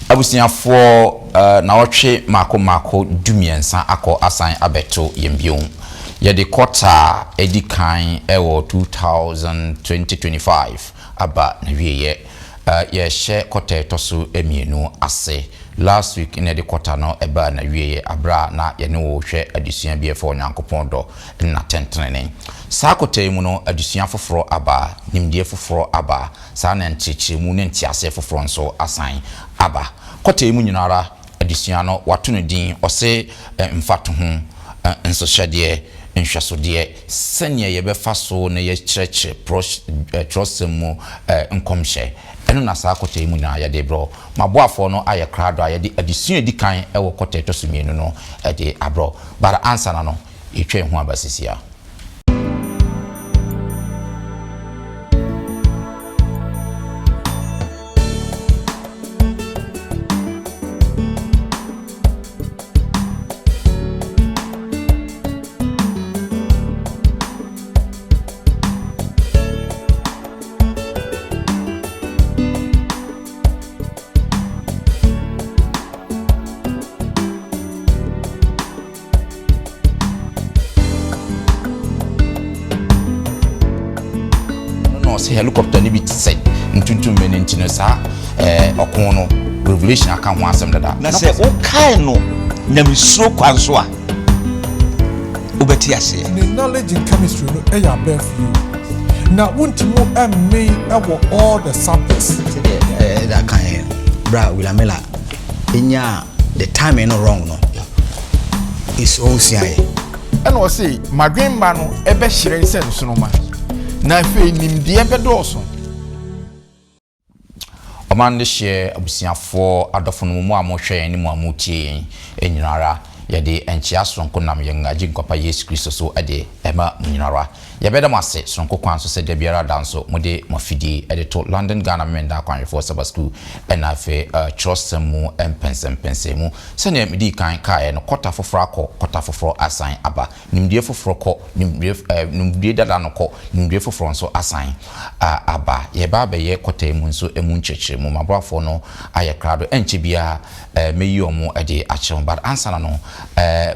abusiafo na otwe mako dumiensa akọ asan abeto yembion yede kota edikan ewo 2025 aba na wieye ye hye kota toso emienu ase last week in the quarter no eba na wieye abra na ye ne wo hwe adusua bi efo nyankopon do na tentrene sa kota mu no adusua foforo aba nimdie foforo aba sa na nchichi mu ne ntiase foforo nso asan aba kota mu nyinara adusua no wato no din ose mfato ho nso hyede nhwesode senya ye befa so na ye kyerekye trosemu nkomhye eno na sa kota mu na ya de bro maboafo no aye krado aye de adusua dikan ewo kota tosumienu no de abro bara answer na no etwe ho abasisia helicopter ni bi tse ntuntum menenti no sa okon no revelation aka ho asem dada na se o kai no na misro kwanso a obeti ase the knowledge in chemistry no e ya bear for you na wontimo me ewo all the subjects that kind bra wilamela enya the time no wrong no is all say and o say madwemba no ebe hire nsen sunoma na fe nimdie bedoso omande hye abusiafo adofo no mu amohwe ni mu amutie enyinara yede enchia sonko nam yengaji nkopa Yesu Kristo so ede ema nyinara yebeda mase sonko kwanso se de biara danso mode mafidi ede to London Ghana Menda Kwan for Sabbath School ena fe trostemu empensempensemu se ne medi kan kae no kota foforo asan aba nimdie foforo ko nimdie dada no ko nimdie foforo nso asan aba yeba be ye kota emu nso emu nchechire mu mabrafo no ayekrado enche bia meyi omo ede achon but answer no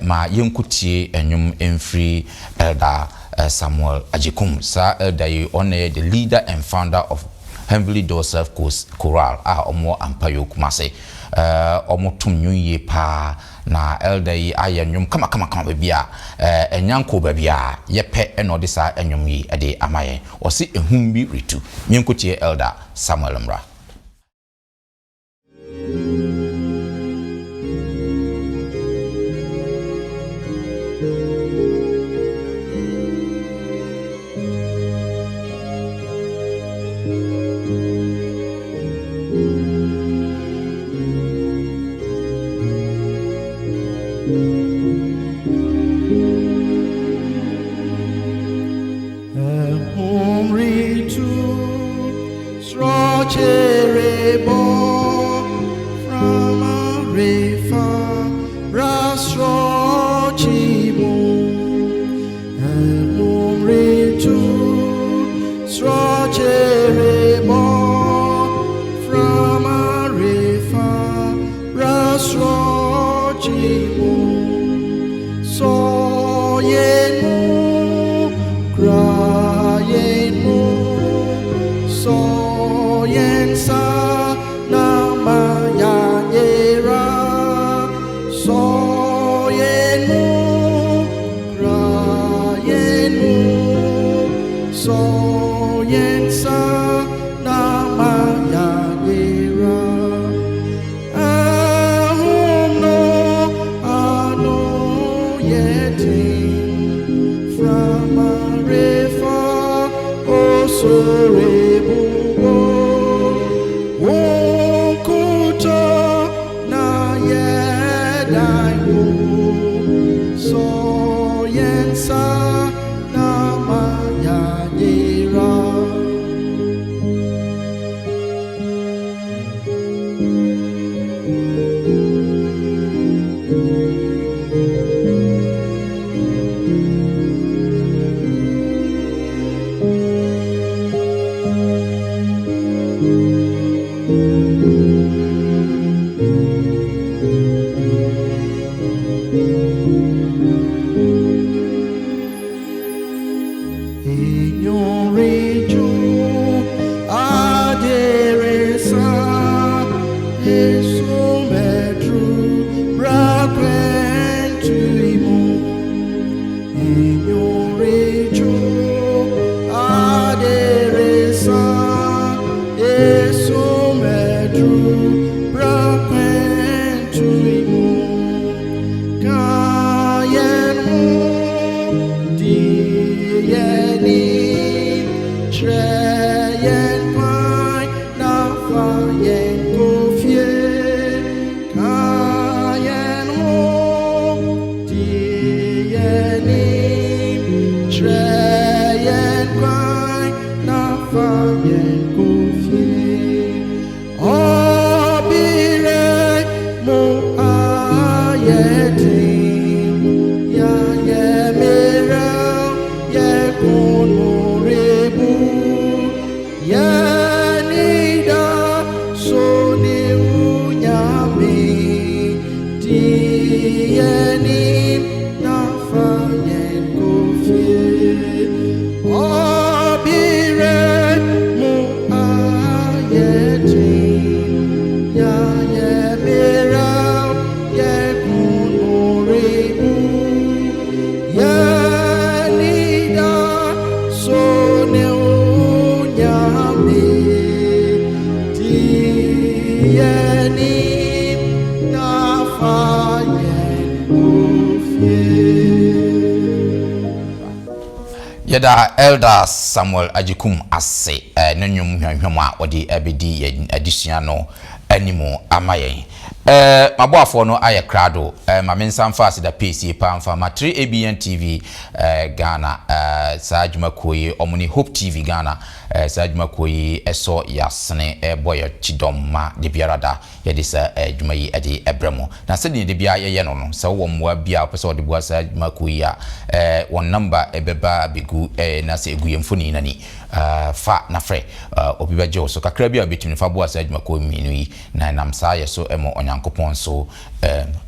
ma yenkutie enyum emfree elder Samuel Ajikum sa elder yi one the leader and founder of Heavenly Door Self Choral omo ampayo kumase omo tumnyu ye pa na elder yi ayenyum kama bebia enyanko bebia yepe eno de sa enyum yi ede amaye osi ehum bi ritu yenkutie elder Samuel Mra. Yada Elder Samuel Ajikum ase nanyum hwanhwam a odi abedi adisua no animo amayen maboafo no aye krado ma mensan fast da PC pamfa ma 3 ABN TV Ghana Sajuma Koyi omuni Hope TV Ghana Sajuma Koyi eso yasne boy chidom ma de biarada yede sa adwuma yi ade ebremo na se de bia ye no no se wo mwa bia pese ode bua Sajuma Koyi a won number ebeba begu na se egu yemfoni nani fa na fre obibeje so kakra bia betumi fa bua Sajuma Koyi minu yi na namsa ye so emo onyankopon so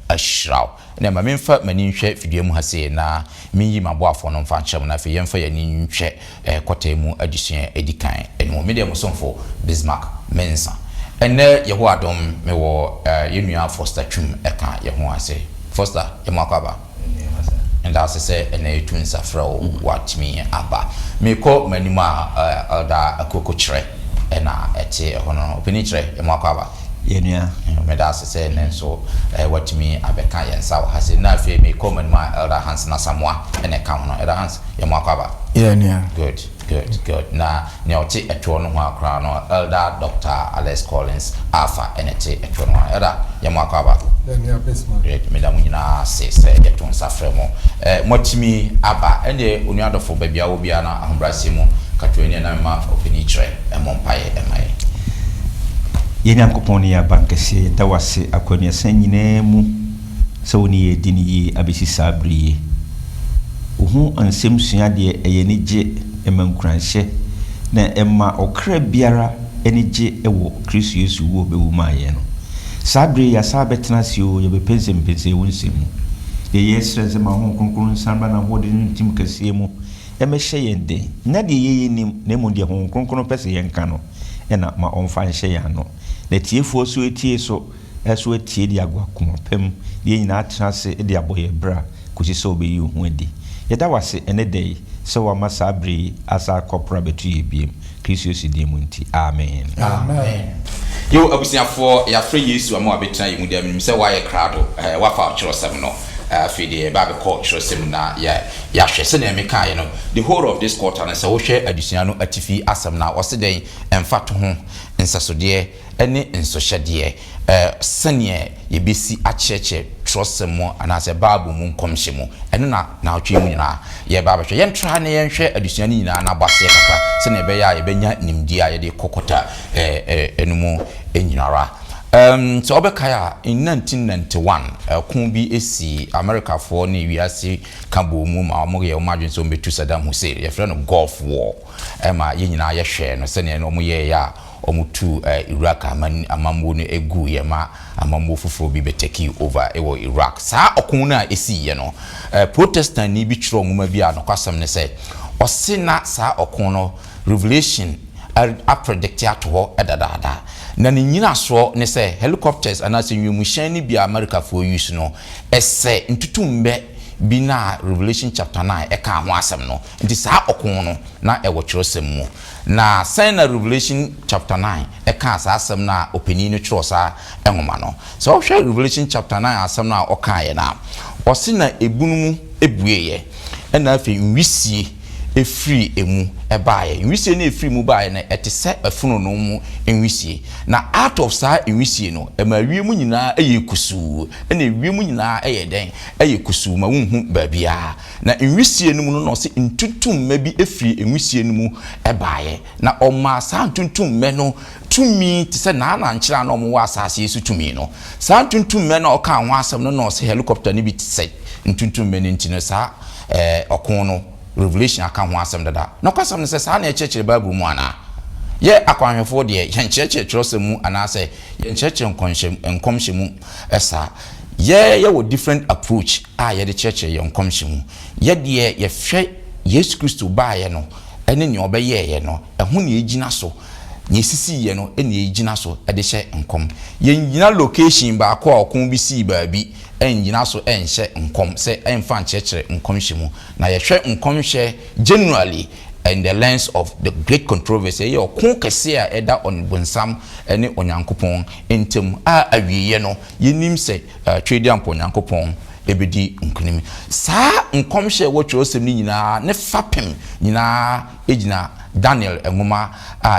ashraw na ma memfa mani nhwe fidie mu hase na minyi maboafo no mfa nkyem na fe yemfa yani nhwe kotemu adisua edikan eno media musonfo Bismarck Mensa ene yeho adom mewo yenua Foster Twum eka yeho ase Foster yemakaba nda sese ene etunsa frawo watmi aba meko manima da akoko kire ena ete hono opini kire yemakaba yenua meda sese nenso watmi abeka yensa hase na fe meko manima Elder Hans na Samoa ene ka hono Elder Hans yemakaba yenua good na oti etwo no ho akra no Elder Dr. Alex Collins Alpha enete etwo no Elder yemakaba yenua Bismarck great medam nyina se yeton safremo motimi aba ene onuadofo babia wo bia na ahombrase mu katwani na ma opini kire emompaye emaye Yenyankopon ya bankese dawase akwani sanyina mu se woni yedini yi abesi sabri ohu ansem suade eyenije emankranhye na emma okra biara enije ewo Kristo Yesu wo bewumaye no sabri ya sabetena sio yebepeze mpeze wonsemu ye yesreze ma ho kronkron samba na hode ntim kase mu emehye yende na de yeyenim na mu de ho kronkron pese yenka no ena ma onfa nhye ya no na tiefo so etie so eso etie di agwa komapem ye nyina atrase de aboye bra kusi so be yi hu adi yeda wase ene dey so wa masabri asa kopra betu yebiem Kristo Yesu di munti amen yo abusiafo ya free Yesu ama abetena yi mu dia menim se wa ye krado wafa chirosem no fidi ba be call chirosem na ya hwese na emeka ye no the whole of this quarter na se wo hwe adusua no atifi asem na oseden emfato ho nsasode ene nsohyede sene yebesi acheche trosem mo anase babu mu nkomhye mu ene na atwe mu nyina ye ba behwe ye ntra na ye nhwe adusua ni nyina na base kaka sene be ya ye benya nimdia ye de kokota enumu enyinara so obekaya in 1991 kun bi esi America for ni wiase kabo mu ma mo ye omadwen so betu Saddam Hussein ye frɛ no Gulf War ma ye nyina ye hwɛ no sene no mo ye ya omutu Iraq amambo no egu ye ma amambo fufuro bi beteki over ewo Iraq sa okun na esi ye no protestant ni bi twro nguma bi a no kwasam ne sɛ osina sa okun no revelation a predict ato edadada na ni nyina so ne se helicopters anase nwimuhyan ni bi America for use no ese ntutumbe bi na Revelation chapter 9 eka ho asem no nti saa okon no na ewo kyerosem mu na sign na Revelation chapter 9 eka saa asem na openi no kyero saa enhoma no so hwe Revelation chapter 9 asem na okaye na osi na ebunu mu ebueye na afi nwisie efiri emu ebaye nwisie na efiri mu baye na etese afunu no mu nwisie na out of sa nwisie no emawie mu nyina eye kusu na ewie mu nyina eye den eye kusu ma wonhu baabia na nwisie no mu no se ntutum ma bi efiri nwisie no mu ebaye na oma sa ntutum me no tumi te se na nkyira na omo wa asase yesu tumi no sa ntutum me na oka ho asem no no se helicopter ni bi te se ntutum me ni ntino sa okon no revelation aka ho asem dada no kwasem ne se sa na echechire bible mu ana ye akwanhwefo de ye nchechire trosem mu ana se ye nchechire nkomhye mu esa ye wo different approach ye de chechire ye nkomhye mu ye de ye hwe Yesu Kristo ba ye no ene ne obeye ye no eho ne egina so nye sisi ye no ene egina so de hye nkom ye ngina location ba akọ okon bi si ba bi engina so enhye nkom se emfa nchechire nkomhye mu na ye hwe nkomhye generally in the lens of the great controversy ye okon kese a eda on bonsam ene onyankopon entem a awiye no yenim se twedi ampo onyankopon ebedi nkunim sa nkomhye wo twosem ni nyina ne fapem nyina ejina Daniel engoma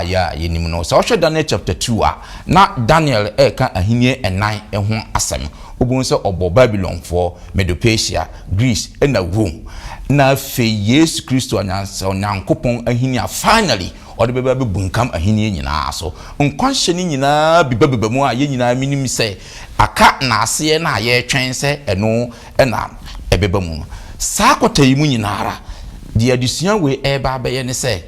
ya yenim no so hwe Daniel chapter 2 na Daniel eka ahenie enan eho asem obun se obo Babylon for Medo-Persia, Greece and Rome na fe Yesu Kristo anyansa onyankopon ahenia finally ode beba be bunkam ahenie nyina so nkwanhye ni nyina bibabeba mu a ye nyina minim se aka na ase na ye twen se eno na ebeba mu sa kotayi mu nyina ara de adusua we eba be ye ne se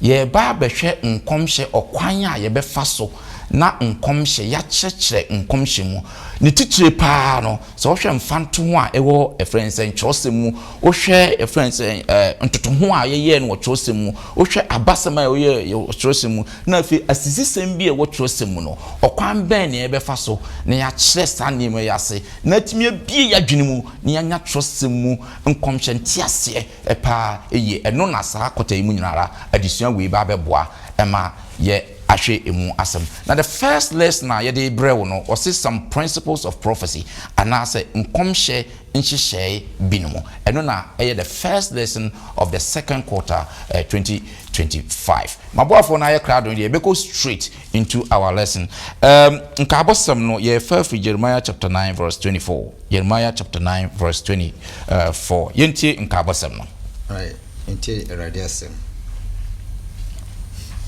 ye ba behwe nkomhye okwan a ye be fa so na nkomhye ya kyekere nkomhye mu ne titire pa no so hwe mfanto ho a ewo efrense nchose mu o hwe efrense ntoto ho a ye no chose mu o hwe abasama ye chose mu na fi asisisem bi e wo chose mu no okwan ben ne be fa so ne ya kyere sanem ya se na timie bie ya dwene mu ne ya nya chose mu nkomhye ntiase pa eye eno na sa akota mu nyinara adisua we ba beboa ema ye ahwe emu asem. Now the first lesson na ye de brew no was some principles of prophecy and I say nkomhye nhihye binumo eno na the first lesson of the second quarter 2025. Maboafo na ye crowd on dey go straight into our lesson. Nkabosam no ye first Jeremiah chapter 9 verse 24. Jeremiah chapter 9 verse 24. Yenti nkabosam no. Right. Yenti radiasem.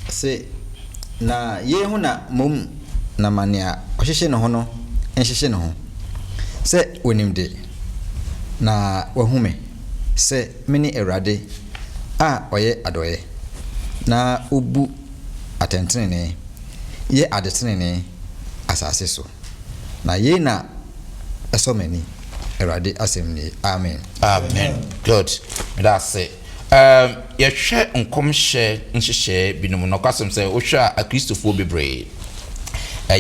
Say na ye hu na mom na mania ohihye ne ho no enhihye ne ho se onimde na wahume se mini erade a oye adoye na obu atentene ye adetene asase so na ye na esomani erade asemni amen amen good that's it. Ye hwe nkomhye nhihye binom no kwasem se wo hwe a Christopher bebre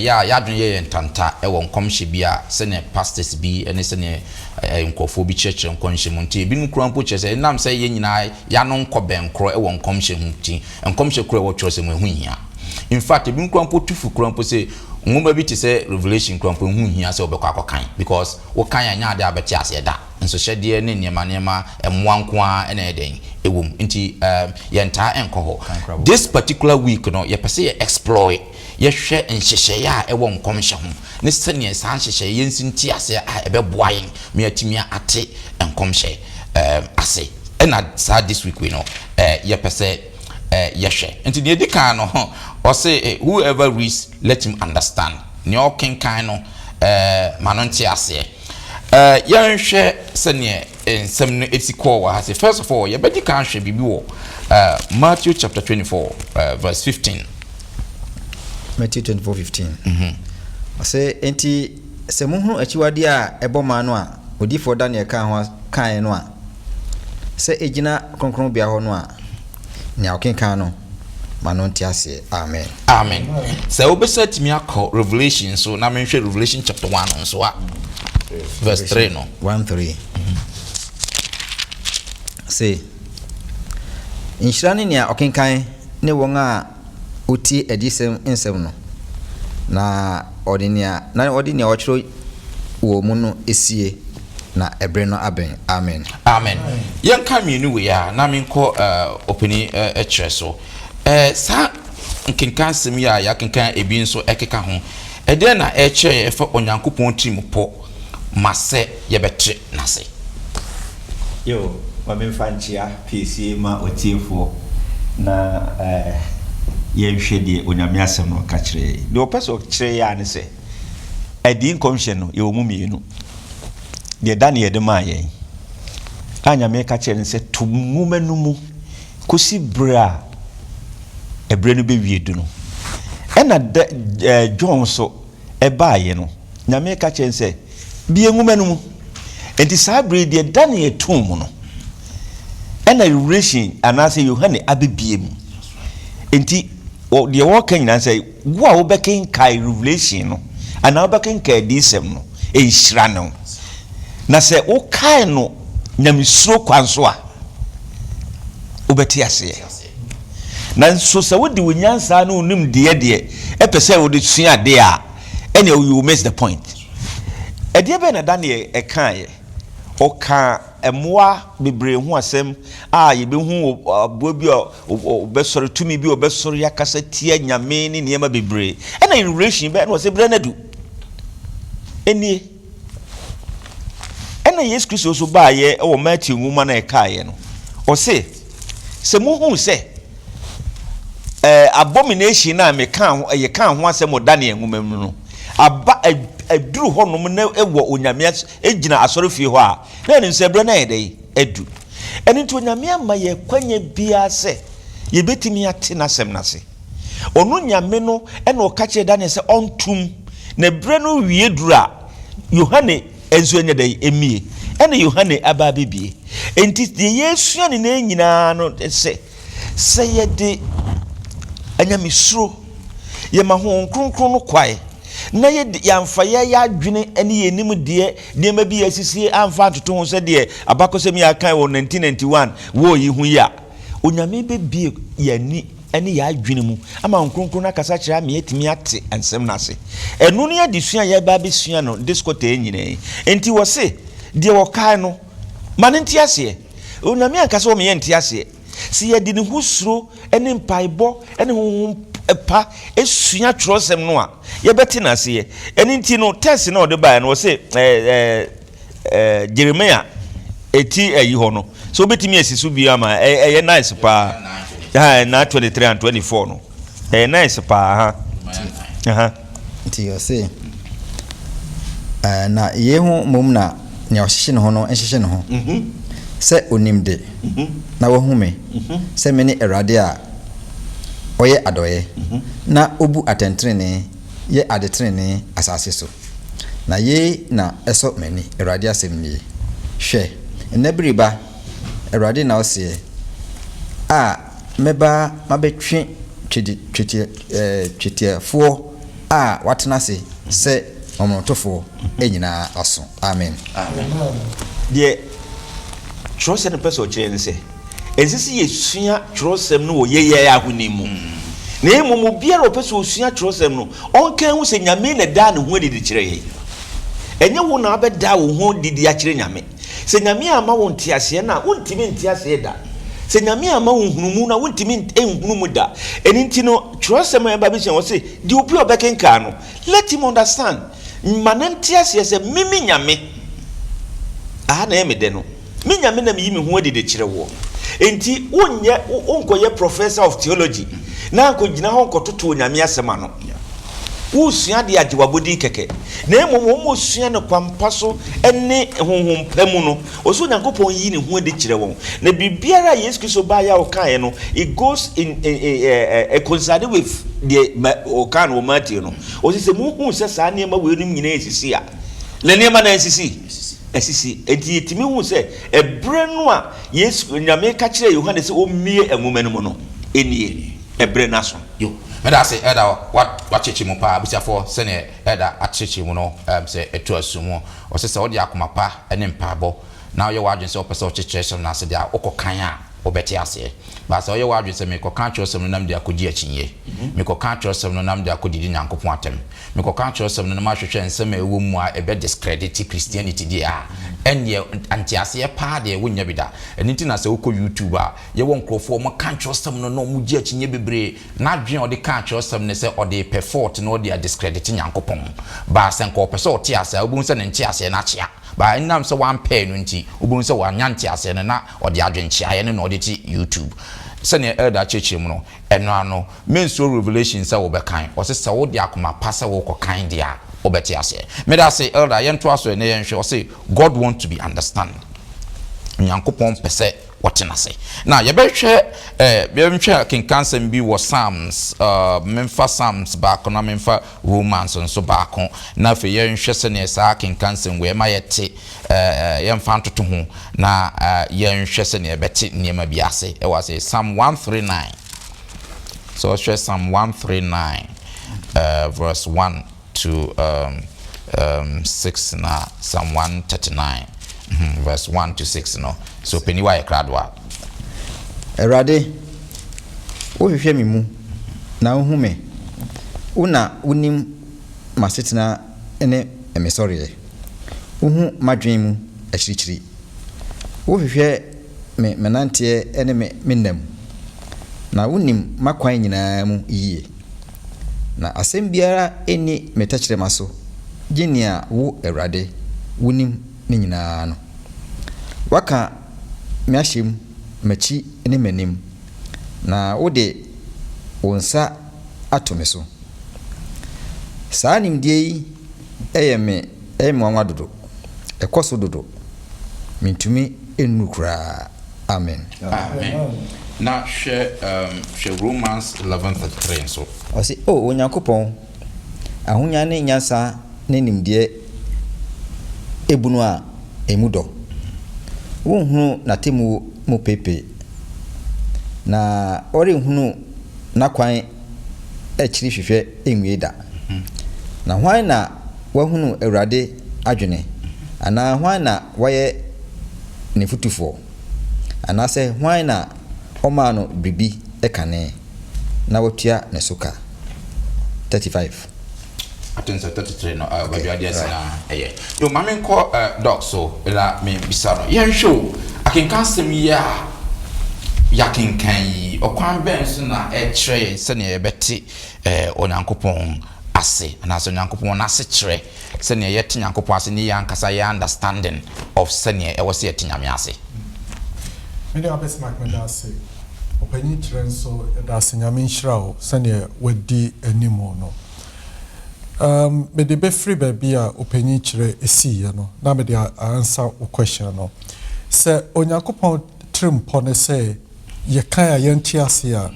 ya dwen ye ntanta e wo nkomhye bia se ne pastors bi ene se ne nkofo bi church nkomhye mu nti bi nkura mpo chese nam se ye nyina ya no nkoben kro e wo nkomhye mu nti nkomhye kro e wo chose mu ehu hia in fact bi nkura mpo tufu kro mpo se ngoma bi te se revelation kro mpo ehu hia se obekọ akokan because wo kan anya ade abeti ase da nso hyede ne niema emwankoa ene eden ewum nti yenta enkoho this particular week no ye pese ye exploit ye hwe nhihye ya ewo nkomhye ho ne sene san hihye ye nsinti ase a ebeboayen me atimia ate nkomhye ase ena sa this week we no ye pese ye hwe nti ne edika no o say whoever reads let him understand ne okenkan no manonti ase yan hwe sene ensem no etiko wa hase. First of all ye bedi kan hwe bibi wo Matthew chapter 24 verse 15. Matthew 24:15. Ase enti se muhunu achiwade a eboma no a odifo Daniel kan no a se ejina kronkron bia ho no a ne akenkan no manonti ase amen amen. Se obesa timi akọ Revelation so na menhwe Revelation chapter 1 so a verse 3 no 1:3. Say inshirani ne okenkan ne won a oti edisem ensem no na ordinary na ordinary ochro wo mu no esie na ebre no aben amen amen yanka mienu we ya na menko opini ekire so sa nkenkan sem ya yakenkan ebi nso ekeka ho ede na ekire efa onyankopon tim po mase yebetre nase yo mamenfanchia PC ma otiefo na yenhwe de onyame asem no ka kire de opeso kire ya ne se edi commission no ye omumienu de Daniel de ma yen anyame ka kire ne se tumumanumu kosi bra ebre no be wiedu no ena John so ebaaye no nyame ka kire ne se bi enwumanumu enti sabre de Daniel tum no ena relation anase Yohane abebiem enti de wo kan na say wo a wo bekin kai revelation no ana wo bekin kai disem no enhira no na say wo kai no nyamesuro kwanso a wo beti ase na so say wo di wonyansa no onim de epese wo de sua de a ene you miss the point e be na Daniel e kan ye o kan emwa bebre hu asem a ye be hu abo bi obesori tumi bi obesori yakasa tie nyame ni niema bebre ena in relation be no se bre na du enie ena Yesu Kristo so ba ye e wo Matthew nwuma na e kaaye no o se mu hu se abomination na me kan ho ye kan ho asem Daniel nwuma mu no aba aduru honom na ewo onyame egina asori fie ho a na ne nsebre na yede edu eni to onyame ama ye kwanya bia se ye betimi ate na sem na se onu nyame no e na okache Daniel se ontum na bre no wie dura Yohane enso enya dai emie ene Yohane aba bibie enti de Yesu ani na nyina no se ye de anyame suro ye ma ho kronkron no kwae na ye yamfa ye adwene ene ye nim de ma bi asisi amfa toto ho se de abakosem ya kan wo 1991 wo yi hu ya onyame be bie yani ene ya adwene mu ama nkronkron akasa kira me etimi ate ansem na se enu ne adesua ye ba besua no discote enyine enti wo se de wo kan no mane ntiase onyame akasa wo me ye ntiase si ye di ne husuro ene mpaibo ene ho epa esua trosem no a ye beti na se eni nti no test na ode ba no se Jeremiah eti eyi ho no so betimi esisu bi ama eye nice pa na 23 and 24 no nice pa nti yo se na ye ho mom na nya ohihye ne ho no enhihye ne ho se onimde na wo hume se me ni Erade a oye adoye na obu atentrene ye adetrene asase so na ye na eso mani Erade asemni hwe enabriba Erade na ose a meba mabetwe twiti fo a watena se omotofo enyina aso amen de trosem person kire nse ezisi yesua trosem no ye ahunimu na emumu biara opeso osua trosem no onkan hu se nyame na da ne ho didi kire ye enye wo na abeda wo ho didi a kire nyame se nyame ama wo ntiase na wontimi ntiase da se nyame ama wo hunumu na wontimi enhunumu da eni nti no trosem ya ba bi wo se di obi obekenka no let him understand manantiase se mimi nyame na emede no mi nyame na mi ho didi kire wo enti wonye onkoye professor of theology na ankogina ho nkototo nyame asema no usua de agewabodi keke na emom mo sua ne kwampa so ene honhom pamu no oso nyankopon yi ne ho de kire won na bibiara Yesu Kristo ba ya okan no it goes in a coincide with the okan wo Matthew no osi se mu hu se sa ne ma we nim nyina esisi a le ne ma na esisi enti etimi hu se ebre no a Yesu nyame ka kire Yohane se o mie enwoma no mu no enie ebre naso yo meda se eda what chechi mu pa busiafo se ne eda achechi mu no se etu asumu o se odi akoma pa ene mpabo na ye wadwen se o pese o chechi na se dia okokan a obeti ase ba sa oye wa adwe se me ko ka kyerɛ sɛm no nam de akɔgye akyinye me ko ka kyerɛ sɛm no nam de akɔdidi Nyankopɔn atem me ko ka kyerɛ sɛm no ma hwehwɛ nsɛm a ɛwɔ mu a ɛbɛ discredit Christianity dia ɛnyɛ antiase pa de wonya bi da ɛni nti na sɛ wokɔ YouTube a yɛwɔ nkrɔfoɔ mo ka kyerɛ sɛm no no mu gye akyinye bebree na adwen ɔde ka kyerɛ sɛm ne sɛ ɔde perform no ɔde discredit Nyankopɔn ba sɛ nkɔ pɛ sɛ ɔte ase a wobɛhu sɛ ne nte ase na kyea ba nnam sɛ wan pay no nti wobɛhu sɛ wanya nte ase ne na ɔde adwen kyea ne na ɔde ti YouTube sɛnea elder church mu no ɛno ano menso revelation sɛ wobɛkan ɔsɛ sɛ wode akoma pa sɛ wokɔkan de a wobɛte ase meda sɛ elder yɛnto aso ne yɛnhwɛ ɔsɛ God want to be understand Nyankopɔn pɛ sɛ wɔte nase na yɛbɛhwɛ kenkansɛm bi wɔ Psalms memfa Psalms baako na memfa Romans nso baako na afei yɛnhwɛ sɛnea saa kenkansɛm wɔ ma yɛte yɛmfa ntoto ho na yɛnhwɛ sɛnea yɛbɛte nneɛma bi ase ɛwɔ ase Psalm 139 so ɔhwɛ Psalm 139 verse 1 to 6 na Psalm 139 verse 1 to 6 no so peniwa e kradwa Erade wo hwehwɛ me mu na wo hu me una unim masetena ene emesɔre wo hu madwen mu akyirikyiri wo hwehwɛ me menanteɛ ene me nam na wonim makwan nyinaa mu yie na asɛm biara eni metakyerema so genia wo Erade wonim ne nyinaa no waka me ahyem machi ne manim na wode wonsa ato me so saa nimdie yi me wanwa dodo ekoso dodo mintumi enu kura amen na hwɛ Romans 11:3 so ɔse onyankopɔn ahonya ne nyansa ne nimdie ebunu a emudo wonhunu natemu mu pepe na ore nhunu nakwan akyiri hwehwɛ enwie da na hwan na wahunu Awurade adwene ana hwan na waye ne futufo ana sɛ hwan na ɔma no bibi ekane na watua ne soka 35 atensa 33 no baby adias na yo mame nko doc so la me bisa no yen show akenkansem ya yakenkan yi okwan ben so na kyerɛ sɛ ne yɛbɛte onyankopɔn ase na so onyankopɔn na ase kyerɛ sɛ ne yɛte onyankopɔn ase ne yankasa yɛ understanding of sɛ ne ɛwɔ sɛ yɛte nyame ase me de abes makmeda ase opanyi kyerɛ nso da ase nyame nhyira o sɛ ne wadi animo no me de be free baby a opanyi kyerɛ esi no na me de answer o question no sɛ onyankopɔn trimpo ne sɛ ye kan a yɛnti ase a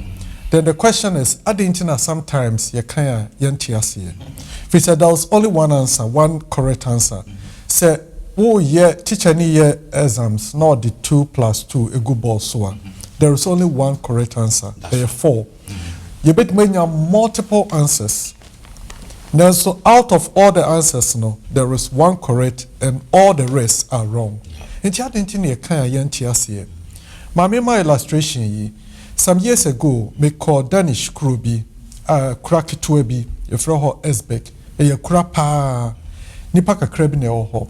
then the question is adintina sometimes ye kan a yɛnti ase if he said there was only one answer, one correct answer say wo ye teacher ni ye exams not the 2 + 2 a good ball so there is only one correct answer there are 4 you bet many multiple answers now so out of all the answers no there is one correct and all the rest are wrong nti adintina ye kan a yɛnti ase my illustration yi some years ago me call Danish Krubi crack to bi you throw her Esbeck e krapa nipa kakra bi na ho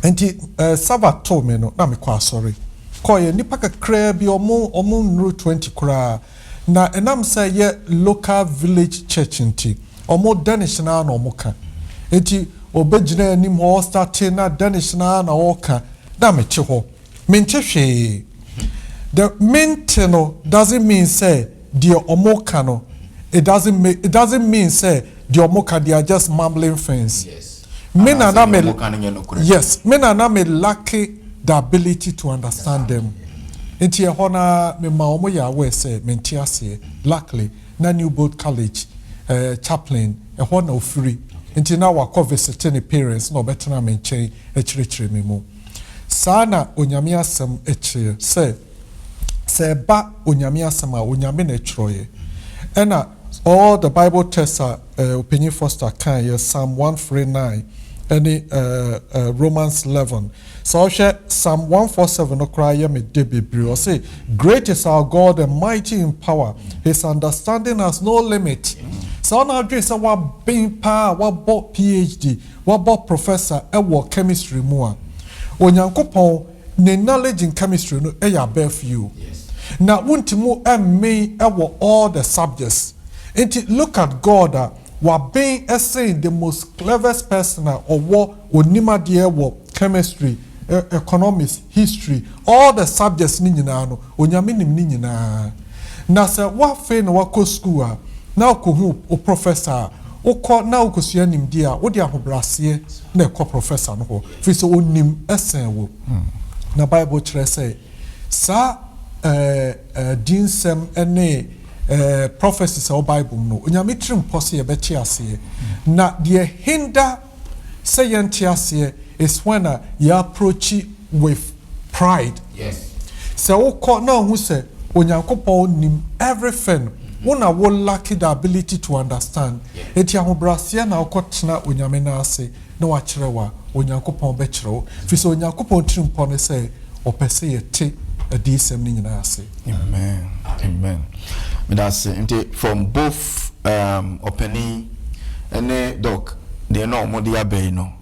enti Sabbath to me no na me kwa sorry call ye nipa kakra bi omo nru 20 kra na enam say ye local village church nti omo Danish na omo ka enti obegina anim ho start na Danish na oka na me che ho me nche hwe. The maintenance doesn't mean say the omokano. It doesn't mean say the omoka they are just mumbling things. yes Men are not lucky the ability to understand them. Inti hona me maomo ya we say mentiase luckily na New Boat College chaplain hona ofiri. Inti na wa visiting parents no better na menchen echire me mo. Sana onyame asem echire say Seba onyame asema onyame na troye ena all the Bible texts are opinion foster kan Psalm 139 any Romans 11. So Psalm 147 no cry me debi or say, great is our God and mighty in power. His understanding has no limit. So now dress what being power, what bought PhD, what bought professor, what chemistry more. Onyankopon ne knowledge in chemistry no above few. Now untimu me all the subjects. And look at God what being saying the most cleverest person or what onima dear what chemistry, economics, history, all the subjects ni nyina no onyame nim ni nyina. Na se what fe no wako school now ko hu o professor o ko now ko sua nim dia wo dia hobrase na ko professor no ho fi so onim esen wo. Na Bible chere say sa dinsem ene prophecies of Bible no onyame trim pose ye bechi ase na the hinder say yenti ase is when you approach it with pride. Yes. So who now who say onyankopon nim everything una wo lack the ability to understand eti ahobrasia na okotena onyame na ase na wa kire wa onyankopon be kire wo fi so onyankopon trim pone say opese ye te adisem ni nyina ase. Amen. Amen. That's it. From both opening and doc, they know more the abbey no.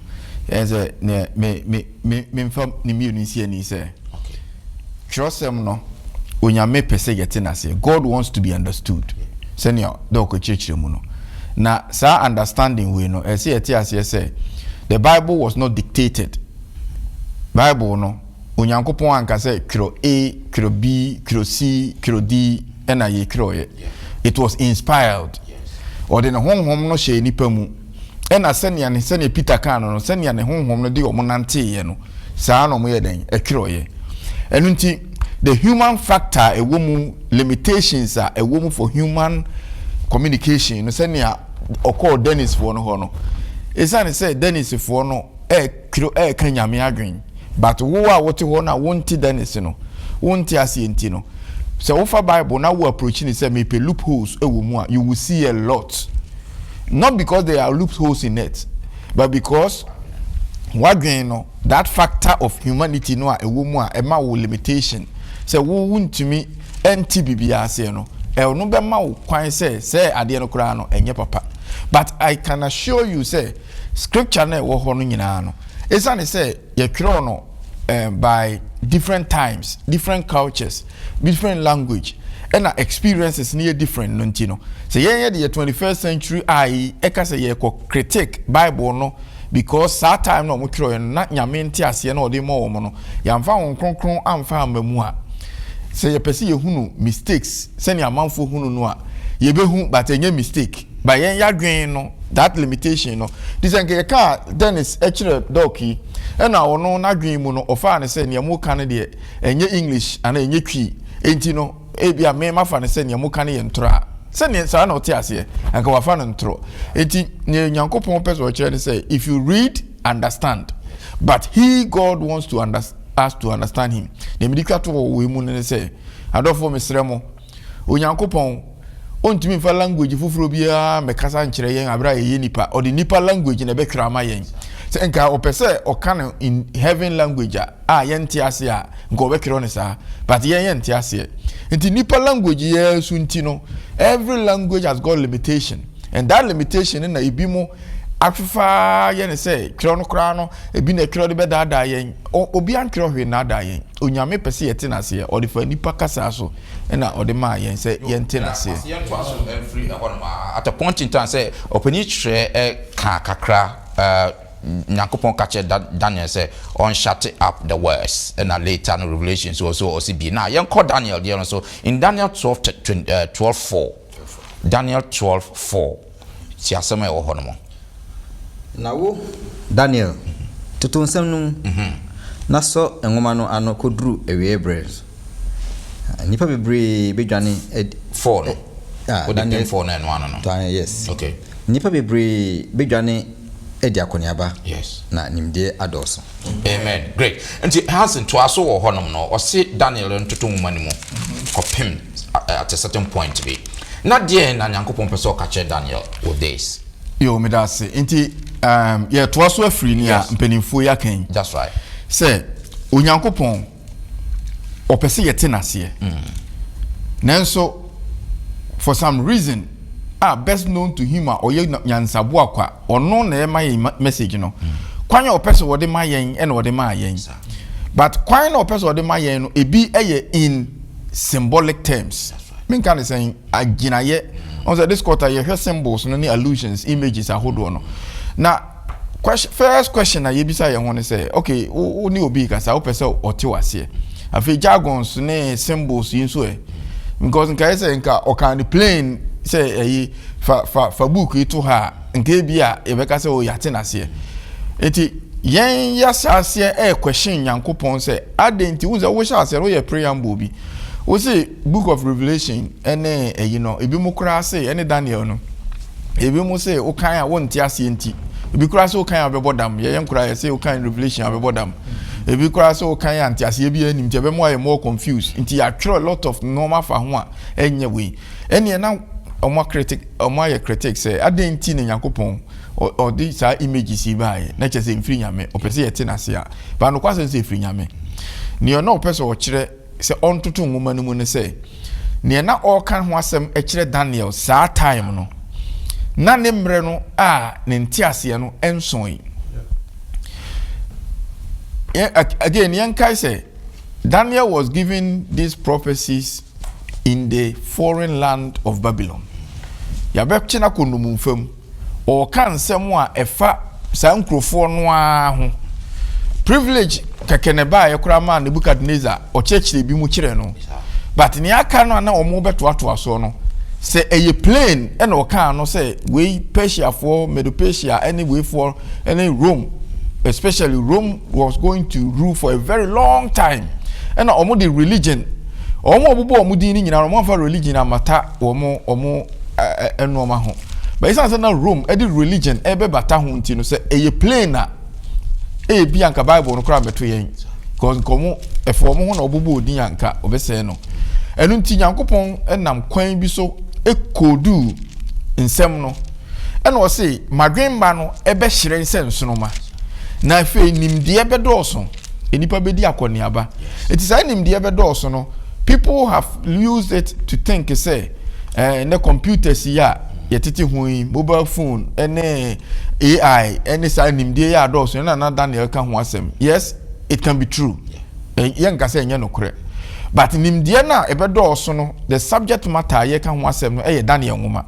As a me from the munisi and he say, trust them no. When you make person getting us God wants to be understood. Senior doc church no. Now, sa understanding we know. As say, the Bible was not dictated. Bible no. Onyankopon anka say kiro A, kiro B, kiro C, kiro D, ena ye kiro ye. It was inspired. Or then honhom no she nipa mu. Ena senya Peter kan no senya ne honhom no de omonante ye no. Saa no mo ye den e kiro ye. Enu nti the human factor a woman limitations are a woman for human communication no senya okọ Dennis for no ho no. Esa ne say Dennis for no kiro kan nyame adwen. But who are what you want to want Dennis no won't asienti no. So offer Bible now we approaching it say me pe loopholes you will see a lot. Not because there are loopholes in it, but because what no that factor of humanity no a woman a ma limitation. So who won't to me NTBBA say no no be ma kwan say ade no kura no enye papa. But I can assure you say scripture na wo ho no nyina no. Esane say ye kro no by different times, different cultures, different language, and experiences near different no. So yeah, the 21st century eka say ye critique Bible no because that time no mo kro na nyame nti ase na ode mo wo no yamfa won kronkron amfa amamu a say ye pese ye hunu mistakes send your manfo hunu no a ye be hu but enye mistake by yen yadwen no that limitation no this enke ka Dennis actually doki and now no na dwen mu no ofa ne say ne mu kan de enye English ana enye twi enti no ebia me mafa ne say ne mu kan ye ntora say ne sa na otiase anka wafa ne ntoro enti ne Nyankopon person kire ne say if you read understand but God wants to us to understand him the medical to we mu ne say adofo mesremo Onyankopon ontimi fa language fufuro bia mekasa nkire yen abra ye nipa or the nipa language na be krama yen se enka opese o kan in heaven language yen ti ase a nko be kiro ne sa but yen ti ase enti nipa language ye su nti no every language has got limitation and that limitation na ibimo afifa yen say kiro no kra no ebi na kiro de be da yen obi an kiro hwe na da yen onyame pese yete na se o de fa nipa kasa so na o de ma yen say yente na se at a point in time say openi tre kakra Nyankopon catch Daniel say on shut up the words and later no revelations also be now yen call Daniel there so in Daniel 12:4 Daniel 12:4 si asema e wo hono na wo Daniel tutonsam num na so enwoma no ano kodru ewe bread nipa bebre bedwane 4 no Daniel 4 na no yes okay nipa bebre bedwane edi akoniaba yes na nimde adoso amen great nti Hansen to aso wo honom no o se Daniel ntotonwoma ni mu kopem at a certain point be na die na Nyankopon pese o ka che Daniel with this yo me da se nti yeah, to also a free near Yes. mpenimfo ya kan. That's right. Say onyankopon opese yete nase. Nanso for some reason best known to him or nyansabo akwa ono na e my message no. Kwan opese wode ma yen e na wode ma yen. But kwan na opese wode ma yen no ebi eye in symbolic terms. Me kan say aginaye on this quarter you hear symbols no ni allusions images ahodo no. Na first question na yebisa ye won say okay o ni obi kasa o pese o te wase afi jargons ne symbols yin so because nka say nka o can plain say fa book ito ha nka bia e be ka say o yate na se enti yen ya sase question yankopon say adenti wo say wo sha say wo ye preamble bi wo say book of Revelation ene you know ebi mu kura say ene Daniel no ebi mu say o kan a won ti ase enti ebi kura say o kan abebodam ye yen kura say o kan Revelation abebodam ebi kura say o kan anti ase ebi anim ti be more confused nti ya try a lot of normal fa ho a enye we ene na omo critic say adenti ne yakopon or this images ibaye na chese mfiri nyame opese yete na se a ba no kwase se mfiri nyame ne ona opese o kire se ontoto nwoma no mu ne se ne na o kan ho asem e kire Daniel saa time no na ne mre no ne ntiase no enson again yan kai say Daniel was given these prophecies in the foreign land of Babylon ya be kina konum fam o kan sem a efa sa nkrofo no ho privilege kakene ba ye kura ma Nebukadnezar o chechire bi mu kire no but ni aka no na omo beto ato aso no se eye plane e na o kan no se we Persia for Medo-Persia anyway for any Rome, especially Rome was going to rule for a very long time and omo the religion omo obubo omo din ni nyina omo fa religion amata omo enoma ho but it's not Rome e the religion e be bata ho nti no se eye plane na e bi anka Bible no kra beto yen because komo e for mo ho na obubo odin anka obese no enu nti Nyankopon enam kwan bi so ekodu nsem no ena o se madwenba no e be hyire nsem sonoma na fe nimde be dooso enipa be di akoniaba it is nimde be dooso no people have used it to think say na computers ya yetete hui mobile phone ene AI ene sa nimde ya dooso na Daniel ka ho asem yes it can be true yen ka say nya no kure but nimde na e be dooso no the subject matter ye ka ho asem no e Daniel ngoma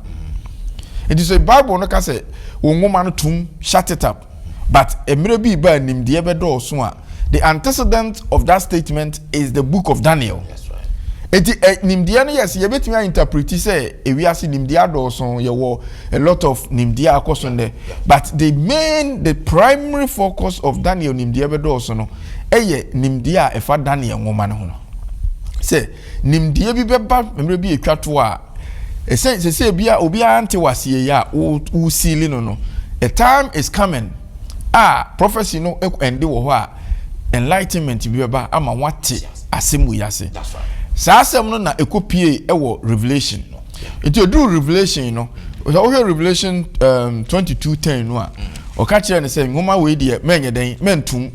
it is a Bible no ka say wo ngoma no tum shut it up but emre bi ba nimde be dooso a the antecedent of that statement is the book of Daniel. That's right. Eti nimdia no yes ye betimi interpret say ewiase nimdia dooso ye wo a lot of nimdia akoso there but the primary focus of Daniel nimdia be dooso no eye nimdia efa Daniel ngoma no ho say nimdia bi beba emre bi etwato a say bia obi ante wase ya u sili no a time is coming prophecy no ende wo ho a enlightenment bi beba ama wate asemu yase. That's right. Sa asem no na ekopie ewo Revelation. It you do Revelation no. So Revelation 22:10 no a. O ka kire ne say ngoma we de menye den mentum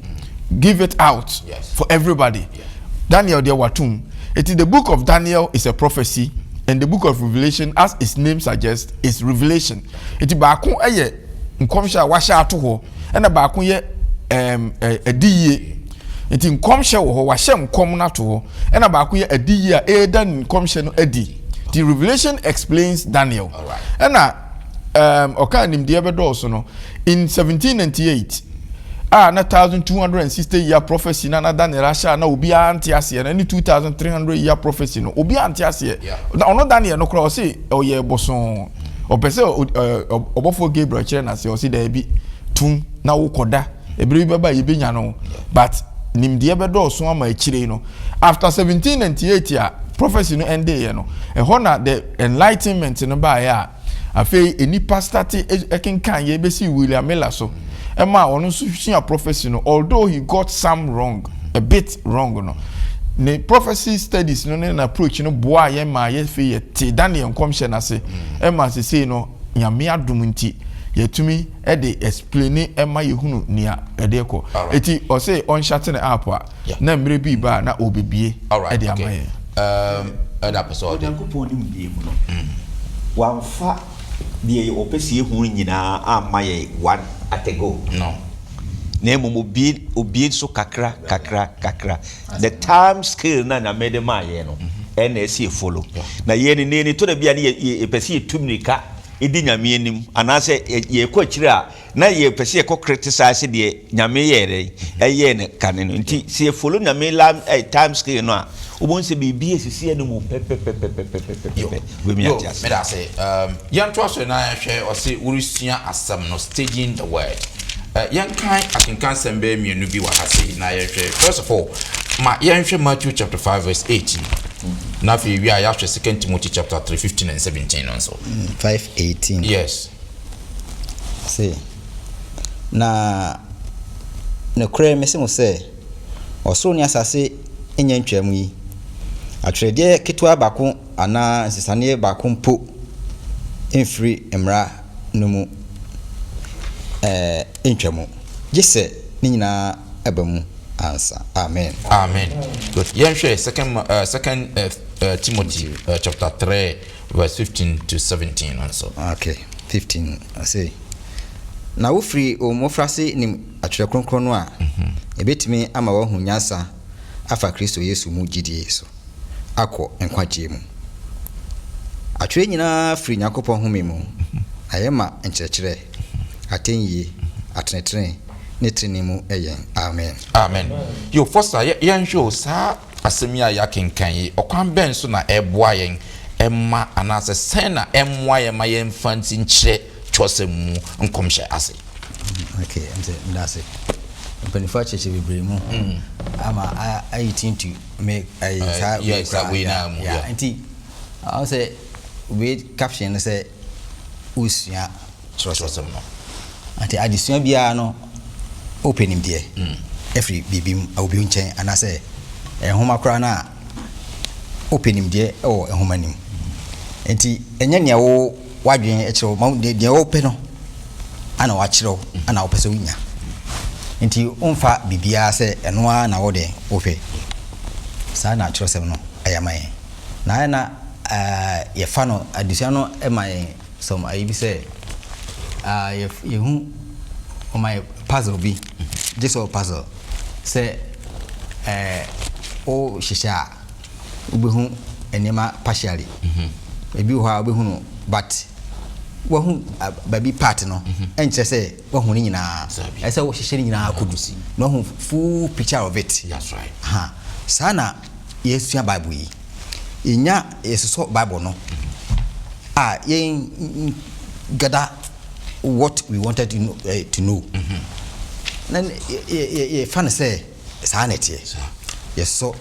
give it out for everybody. Yeah. Daniel de watum. It is the book of Daniel is a prophecy and the book of Revelation as its name suggests is revelation. It ba ko eye nkomhya wa hya ato ho na ba ko ye ediye enti nkomhye wo ho wa hye nkom na to ho na ba ko ye ediye a edan nkomhye no edi. The Revelation explains Daniel. All right. Na oka nimde be do so no in 1798 na 1260 year prophecy na Daniel asha na obi anti ase na ni 2300 year prophecy no obi anti ase na ono Daniel no kra o say oye boson o pese obofo Gabriel kire na se o say da bi tum na wo koda ebiri baba ye benya no but nimde be do so ama akire no after 1798 year prophecy no end ye no na the enlightenment no ba ya afei enipa start ekenkan ye besi William Miller so Emma ono sufficient prophecy no although he got some wrong a bit wrong no the prophecy studies no na approach no boa ye ma ye fe ye te Daniel komhye na se Emma se say no nyame adom nti yɛtumi de explain ɛma yɛhunu nia ɛde kɔ eti ɔsɛ ɔnhyate ne app a na mmerɛ bi ba na obebie ɛde ama yɛ ɛda pɛ sɛ ɔde Nyankopɔn ne mbie mu no wamfa deɛ ɔpɛ sɛ yɛhu nyinaa amma yɛ one at a go no na mmom obie so kakra the time scale na na mede ma yɛ no ɛna ɛsi follow na yɛ ne to da bia ne yɛ pɛ sɛ yɛtum nika ɛdi nyame anim anaasɛ yɛkɔ akyire a na yɛpɛ sɛ yɛkɔ criticize deɛ nyame yɛrɛ ɛyɛ ne kane no nti sɛ yɛfollow nyame time scale no a wobɛhu sɛ biribi ɛsisi no mu pɛpɛpɛpɛpɛpɛpɛ meda sɛ yɛntoa so na yɛhwɛ ɔse woresua asɛm no staging the word yɛnkan akenkan sɛm bɛɛ mmienu bi wɔ ha sei na yɛhwɛ first of all ma yɛnhwɛ Matthew chapter 5 verse 18 na afei wi a yɛahwɛ 2 Timothy chapter 3 15 and 17 no nso 5:18 yes see na kure mese mo sɛ ɔsoro ne asase enya ntwam yi atwerɛdeɛ ketewa baako ana nsesaneɛ baako mpo mfiri mmara no mu ntwam gye sɛ ne nyinaa aba mu answer. Amen. Good. Yɛnhwɛ second Timothy chapter 3 verse 15 to 17 also. Okay, 15. I say. Na wo free o mofrase nim atwerɛ kronkron no a ebetimi ama wo hunyasa afa Kristo Yesu mu gidie so akɔ nkwagye mu. Atwerɛ nyinaa free Nyankopɔn home mu. Ayema nkyerɛkyerɛ atenye atenetene ne tene mu ɛyɛn. Amen. Yo first yɛnhwɛ saa asɛm yi a yɛakenkan yi ɔkwan bɛn so na ɛboa yɛn ɛma anaasɛ sɛn na ɛmmoa yɛn ma yɛn fanti nkyerɛ twɔsɛ mu nkɔmhyɛ ase. Okay, that's it. Mpanifa cheche bebree mu ama I think to make yes we now yeah nti I say we caption say usua twɔsɛ mu anti adesua bia no open him there every bibim obi nkyɛn anase ehoma kora na open him there o ehoma nim nti enye ne wo wadwen ekyerɛ ma de wo pɛ no ana wakyerɛ ana wo pɛ sɛ wunya nti umfa bibia sɛ eno a na wo de wo pɛ saa na kyerɛ sɛm no ayamaye na ye fa no adesua no emaye some ayi bi sɛ ye hu o my puzzle bi this all puzzle say o shisha ubehu enema partially ebi ho a ubehu no but wo hu baby part no enche say wo hu ni nyina e say wo hihye ni nyina akodusi no hu full picture of it. That's right. Sana yesu bible yi inya yeso bible no yen gather what we wanted to know. Then ye fan say sanity yes so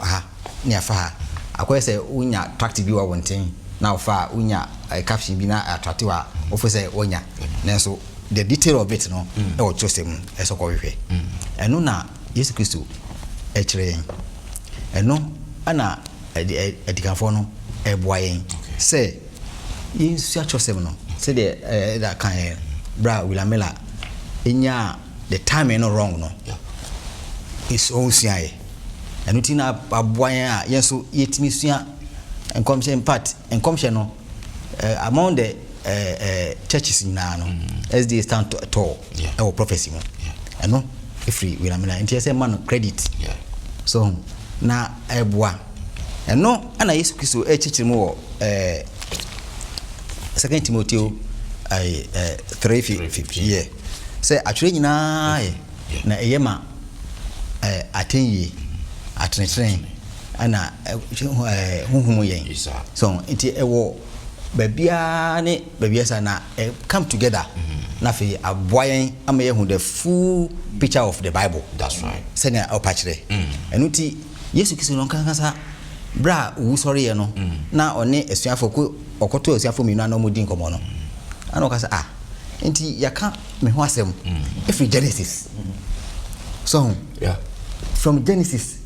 ne afa akoy say unya attractive bi wa wonten na afa unya caption bi na attractive wa ofo say onya na so the detail of it no e wo chosem e so ko hwehwe eno na Yesu Kristo e kire yen eno ana edikanfo no e boa yen say Yesu chosem no say the that kan bra Willamela enya the time no wrong no it's all siae enu tina aboan a yeso yetimi sua enkomhye in fact enkomhye no among the churches nyina no SD stand tall our prophecy mo eno free we na enti say man credit so na eboa eno ana Yesu Kristo echichiri mo wo 2 Timothy 3:15 yeah say atwere nyina na eyema atenyi atenetren ana huhumu yen so enti ewo babia ne babia sa na come together na fe aboyen ama ye hu the full picture of the Bible. That's right. Say na opachire enuti Yesu Kristo no kankansa bra wu sorry ye no na one esuafo ko okoto esuafo minu na omodi nkomo no ana okasa enti yaka me ho asem every Genesis so yeah from Genesis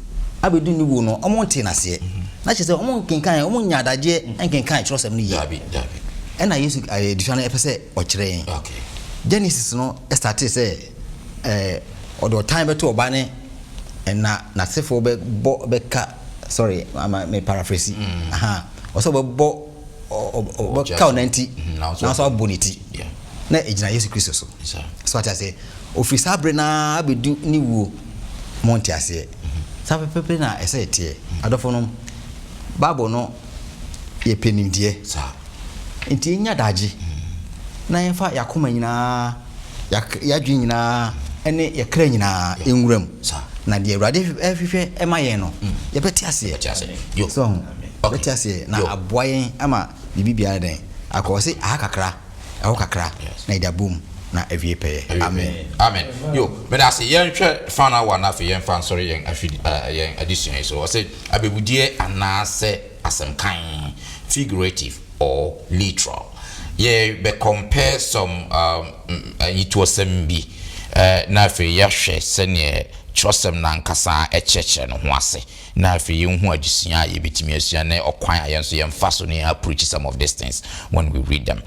abedu ni wo no omonte na se na che se omon kenkan omon nyadaje enkenkan kyerosem ni ye dabi ena Yesu edusua na epese okire yen okay Genesis no started say or time beto oba ne na sefo be ka sorry me paraphrase aha also be bo ka onanti na so boniti na ejina Yesu Kristo so ata say office abre na abedu ni wuo monte ase sa pepe na ese tie adofo no Bible no ye penimdie sa enti nya daji na yefa yakoma nyina yadwi nyina ene yakra nyina enwuram na de awurade ehwehwe ema yen no ye beti ase yo so beti ase na aboyen ama bibibia den akose akakra kakra na idabum na ewie peye amen yo but as yen hwe fana wa na fe yen fan sorry yen afidi yen addition so I say abebudie anase asemkan figurative or literal be compare some it was bi na fe yahwe sene trosem na nkasa echeche no ho ase na fe hu adusua ye betimi asua na okwan ayenso ye mfa so ne approach some of these things when we read them.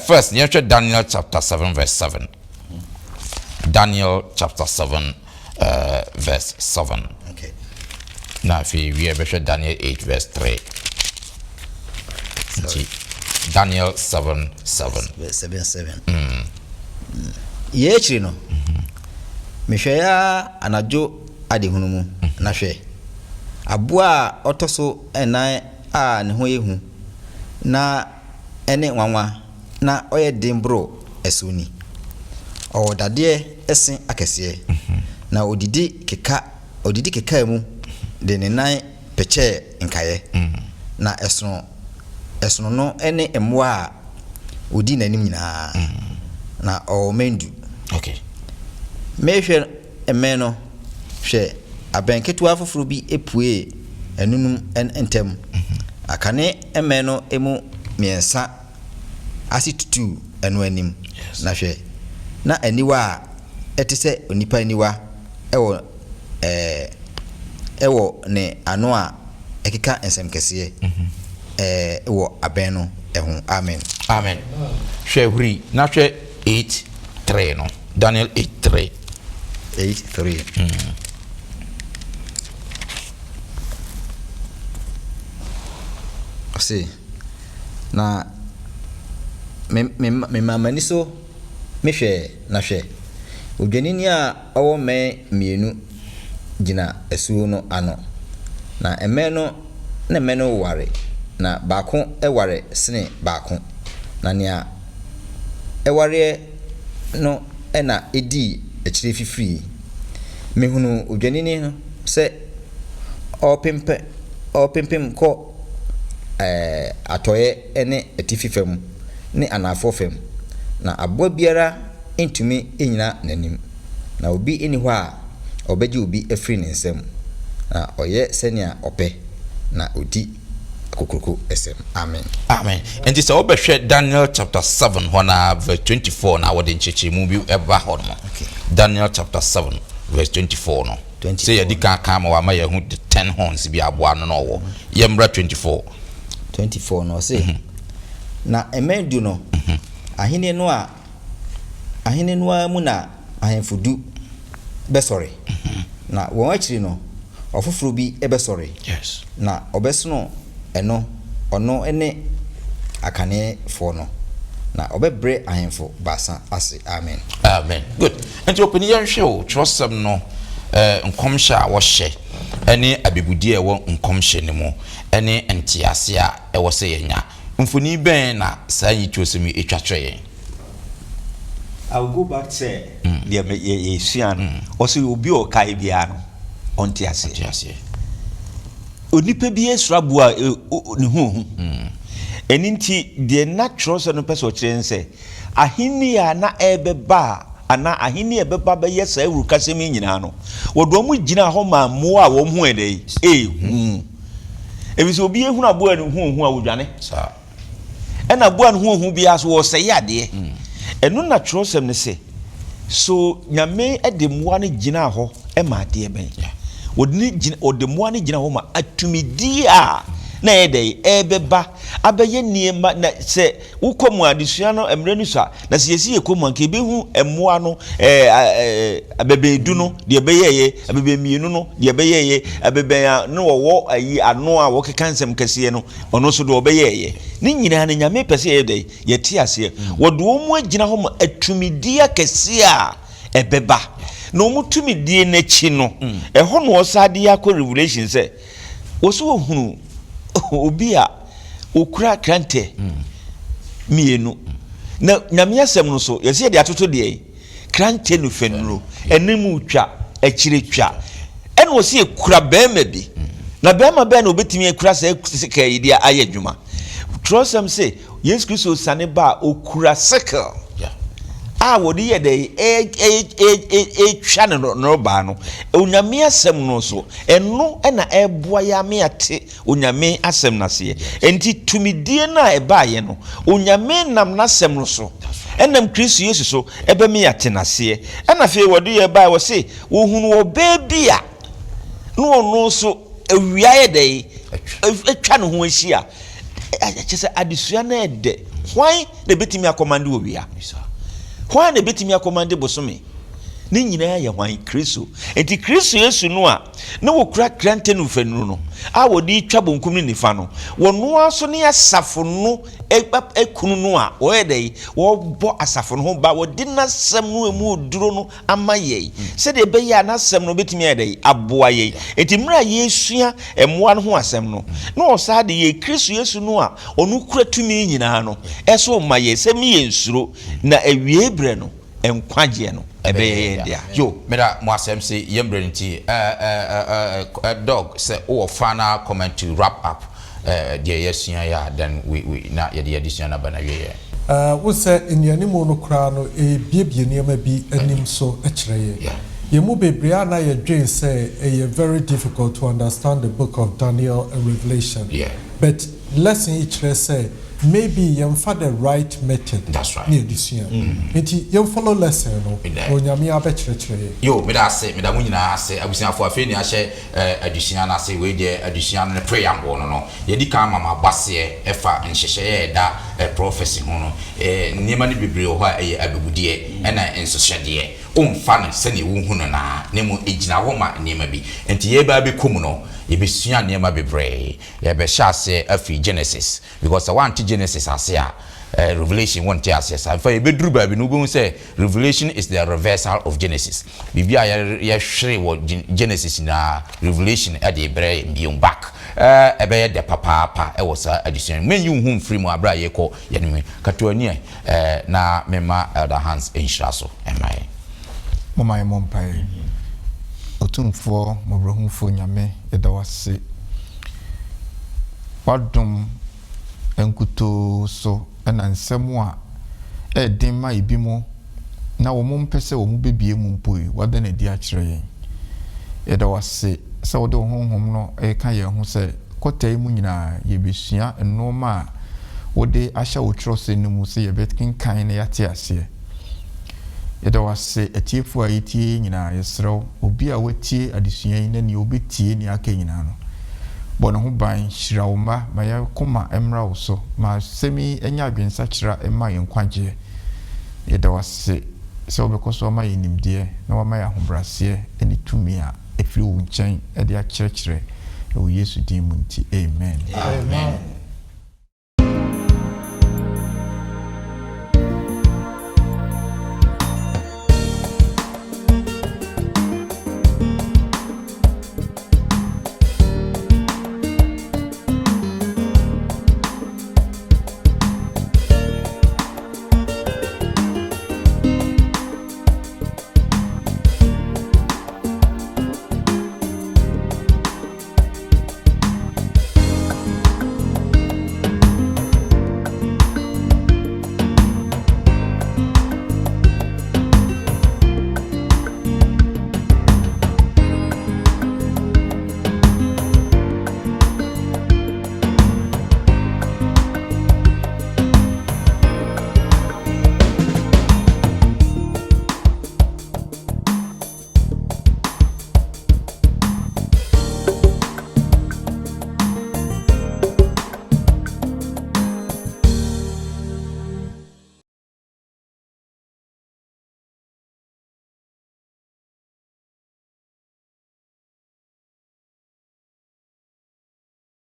First Daniel chapter 7 verse 7. Daniel chapter 7 verse 7. Okay. Na fe we be Daniel 8 verse 3. Daniel 7 7. Ye no mehwea anajo adehunu mu na hwe aboa otoso enan a ne ho yehu na ene nwanwa na oye dembro esuni o dade esen akese na odidi keka mu de ne nan peche nkaye na esono no ene emwa odi nanim nyina na o mendu. Okay. Mehwe emeno hwe abenketu afoforo bi epue enunum entem akane emeno emu miensa asitutu enu anim na hwe na aniwa etise onipa aniwa ewo ne ano a ekeka ensem kese ewo abeno ehun amen hwe huri na hwe 8:3 no Daniel 8:3 see na me mamani so mehwe na hwe odwanini a owo me mienu gina esuo no ano na emeno ware na baako eware sene baako na nia eware no ena edi echire fifiri mehunu odwanini no se opempem ko atoye ene etififem ne anafofem na abua biara entumi enyina nanim na obi eni ho a obeji obi efiri ne nsem na oye senia ope na odi kokroko esem amen and this all be Daniel chapter 7 hona verse 24 na wode ncheche mu bi eba hono. Okay. Daniel chapter 7 verse 24 no say ya dika kama wa ma ya hu 10 horns bi aboa no no wo yemra 24 no say na emedu no ahine no a mu na ahemfudu besori na won achiri no ofoforo bi ebesori yes na obesono ono ene akane fo no na obebre ahemfo basa ase amen good and to open your show trust them no nkomhya wo hye ene abebudie wo nkomhye ne mu ene entiase a ewo se yenya mfoni ben na sayi twosemi etwatwe. I'll go back to the Asian or so you'll be okay biano on Tiasi. Onipe bi esrabua ne ho eninti the natural son person chense ahini ya na ebeba ana ahini ebeba be yesa ewurukasemi nyina no wodo mu gina ho ma mo a wo ho ede ebi so obi ehunu aboa ne ho a wodwane sa ena aboa ne ho bia so wo sey ade enu natural sem ne se so nyame ede moa ne gina ho e ma ade ben odini ode moa ne gina ho ma atumidi a na yede ebeba abeye niema na se ukomu adesua no emre ni so na se yesi ekomu anke behu emmoa no abebedu no de ebeyeye abebemienu no de ebeyeye abebeya no wo ayi ano a wo kekansem kase no ono so de obeyeye ni nyina na nyame pese yede yeti ase wodo omu agina ho atumidia kase a ebeba no mutumidie n'echi no eho no osade yakọ revelation say woso ohunu obi a okura krante mienu na nyame asem no so yesi de atoto de krante no fenuro enimu twa akire twa ene wo se ekura bema bi na bema be na obetimi ekura se sika yidi aye dwuma trosam say Yesu Kristo sane ba okura sickle wodi ye dey twa no ba no onyame asem no so eno na eboa ya me ate onyame asem na se enti tumidie na eba ye no onyame nam na asem no so enam Kristo Yesu so ebe me ate na se na fe wodi ye ba wo se wo hunu obebi a no so awia ye dey etwa no ho ahia kyese adesua na ede hwan na betimi akomande owia hwan na betimi akomande bosome ni nyina ya hwan Kristo enti Kristo Yesu no a na wokura krante no fanu no a wodi twa bonkum ni nifa no wono aso ne asafo no ekunu no a oyedei wo bo asafo no ho ba wodi na sem no emu duro no amaye se de be ya na sem no betimi edei aboa ye enti mra Yesua emoa no ho asem no na osa de ye Kristo Yesu no a onu kura tumi nyina no eso maye se mi ensuro na awie bre no enkwaje no ebeye dia yo meda mo asem se yembre nti dog say o final comment to wrap up the Yesua ya then we na ye the edition na bana we we say in your name no kra no biebie niam bi anim so akire ye mu bebria na ye dwen say a very difficult to understand the book of Daniel and Revelation but lesson each say maybe you find the right method. That's right. Near this year. You follow lesson no. Onyame abechire. Yo, me da say, me da munyina say, abusia for afi ni ahye adusua na say we dey adusua no prayer mbo no. Ye di kan mama base efa nhyehyeye da prophecy ho no. Niema ni bebre ho a abegudie na ensohyede. Omfa no se ne wo hu no na nemu egina wo ma niema bi. Enti ye ba be kum no. Yebesua niema bebre. Ye be sha say afi Genesis because I want Genesis ase a Revelation won't tell us. I for be druba bi no bo say Revelation is the reversal of Genesis. Bibia ya hwere wo Genesis na Revelation e dey bre biom back. Ebe de papa e was addition. Men you home free mo abra ye ko ye nime. Katoani na mema elder hands inshraso. Emai. Mama e mompai. Otumfo mobrahumfo nyame edawase. Wadom enkuto so na nsemu a edin ma ibimo na wo mpese wo bebie mu mpoi wada na di akire yen edawase se wo de honhom no ka ye ho se kotai mu nyina ye besua enoma wo de ahya wo trose nimu se ye betkin kan na yate ase edawase atiefo ayitie nyina yesrew obi a watie adesua yin na ni obetie ni aka nyina no bono ho ban hyirawma ma ya koma emra wo so ma semi enya adwensa kyira ema yenkwaje yedawase se obekoso ma yenimdie na wa ma ya hobrase eni tumi a efiri wo nkyɛn e de akyerɛkyerɛ e wo Yesu din mu nti amen.